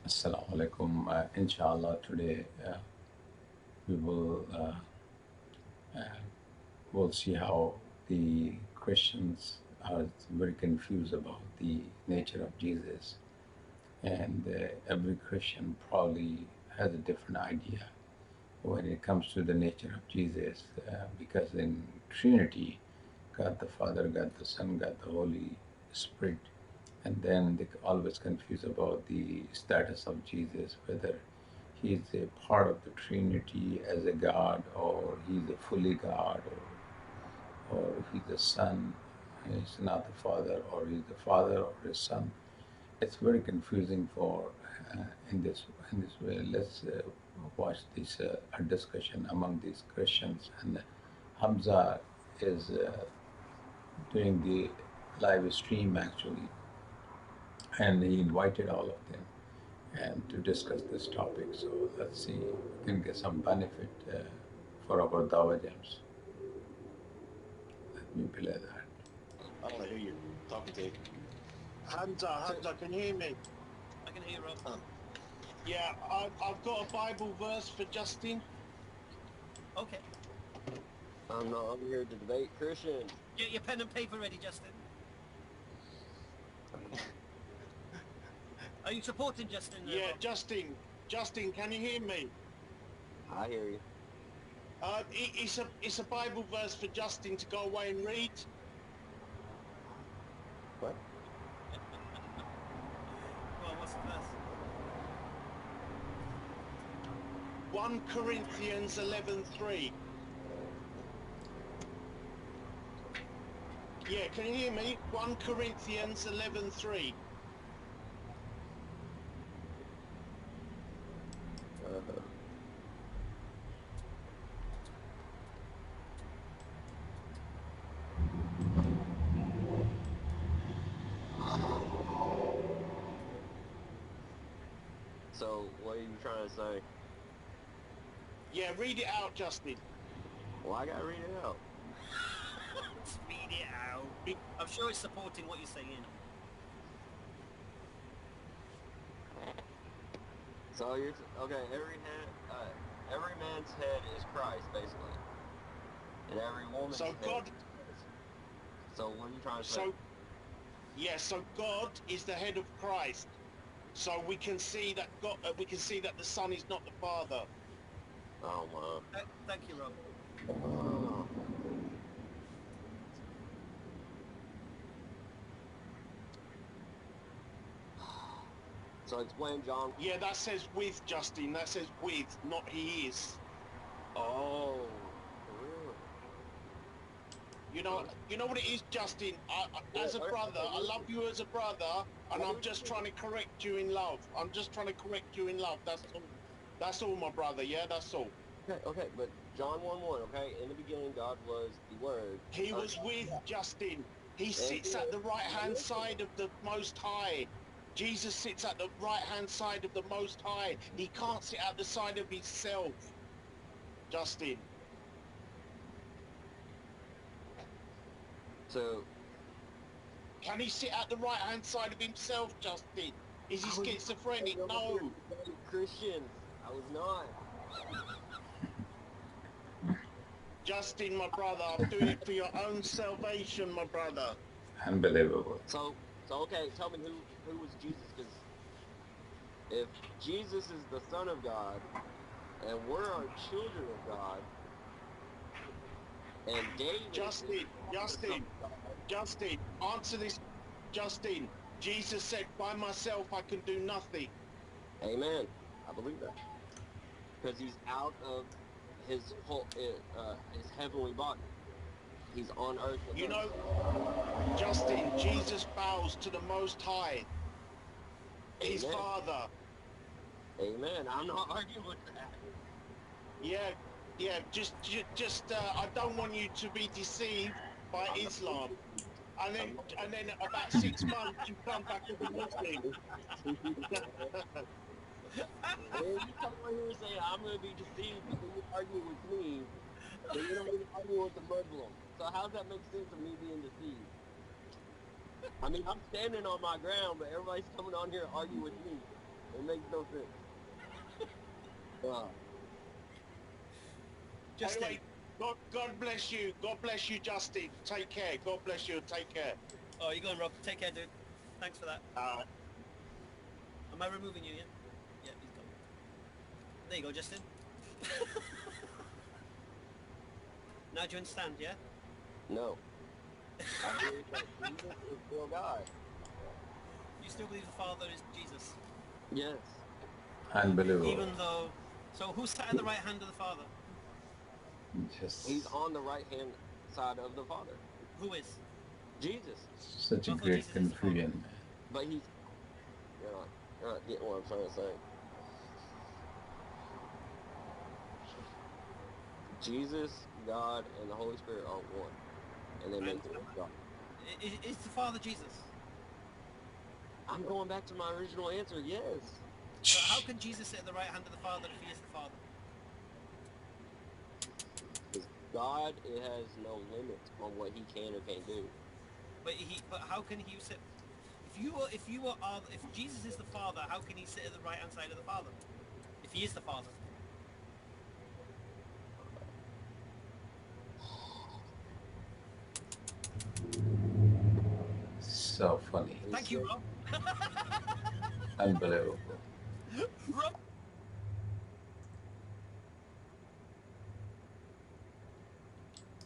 Assalamu alaikum. Inshallah, today we uh, will see how the Christians are very confused about the nature of Jesus, and every Christian probably has a different idea when it comes to the nature of Jesus, because in Trinity, God the Father, God the Son, God the Holy Spirit, and then they always confuse about the status of Jesus, whether he's a part of the Trinity as a God, or he's a fully God, or if he's a son, he's not the Father, or he's the Father or his Son. It's very confusing for uh, in this in this way. Let's watch this a discussion among these Christians, and Hamza is doing the live stream actually, and he invited all of them and to discuss this topic. So let's see if we can get some benefit for our Dawa Gems. Let me play that. I don't know who you're talking to. So, Hamza, can you hear me? I can hear Rob. Yeah, I've got a Bible verse for Justin. Okay. I'm not over here to debate Christians. Get your pen and paper ready, Justin. Are you supporting Justin? Yeah, Rob? Justin, can you hear me? I hear you. It's a Bible verse for Justin to go away and read. What? Well, what's the verse? 1 Corinthians 11:3. Yeah, can you hear me? 1 Corinthians 11:3. Uh, so, what are you trying to say? Yeah, read it out, Justin. Well, I gotta read it out. Read it out. I'm sure it's supporting what you're saying. So you're okay. Every man's head is Christ, basically, and every woman's So head. God, So what are you trying to say? so yeah, so God is the head of Christ. So we can see that we can see that the Son is not the Father. Oh my. Thank you, Rob. Oh. So explain, John. Yeah, that says with, Justin. That says with, not he is. Oh, for real? You know what it is, Justin. As a brother, I love you as a brother, and I'm just trying to correct you in love. I'm just trying to correct you in love. That's all. That's all, my brother. Yeah, that's all. Okay, but John 1:1, okay? In the beginning, God was the Word. He was with Justin. He sits at the right-hand side of the Most High. Jesus sits at the right-hand side of the Most High. He can't sit at the side of himself, Justin. So, Can he sit at the right-hand side of himself, Justin? Is he schizophrenic? No. Christians, I was not. Justin, my brother, I'm doing it for your own salvation, my brother. Unbelievable. So okay, tell me who was Jesus? Because if Jesus is the Son of God, and we're our children of God, and David Justin, Justin, Justin, answer this. Justin, Jesus said, by myself I can do nothing. Amen. I believe that because he's out of his whole his heavenly body. He's on earth with You us. know, Justin, Jesus bows to the Most High, his Amen. Father. Amen. I'm not arguing with that. Yeah, yeah, I don't want you to be deceived by I'm not. Islam. I'm not. And then about 6 months you come back as a Muslim. Man, you come on here and say I'm gonna be deceived, but then you argue with me, but you're not even arguing with the Muslim. So how does that make sense of me being deceived? I mean, I'm standing on my ground, but everybody's coming on here to argue with me. It makes no sense. Justin, Anyway, God bless you. God bless you, Justin. Take care. God bless you. Take care. oh, you're going, Rob. Take care, dude. Thanks for that. Am I removing you, yeah? Yeah, he's gone. There you go, Justin. Now do you understand, yeah? No. I believe that Jesus is still God. You still believe the Father is Jesus? Yes. Unbelievable. Even though... So who's sat at the right hand of the Father? Just He's on the right hand side of the Father. Who is? Jesus. such a I thought great Jesus is the Father. confusion, man. But he's you're not getting what I'm trying to say. Jesus, God, and the Holy Spirit are one. And they make one God. Is the Father Jesus? I'm going back to my original answer, yes. So how can Jesus sit at the right hand of the Father if he is the Father? Because God, it has no limit on what he can or can't do. But how can he sit? If Jesus is the Father, how can he sit at the right hand side of the Father? If he is the Father. So funny. Thank you, Rob. Unbelievable. Rob.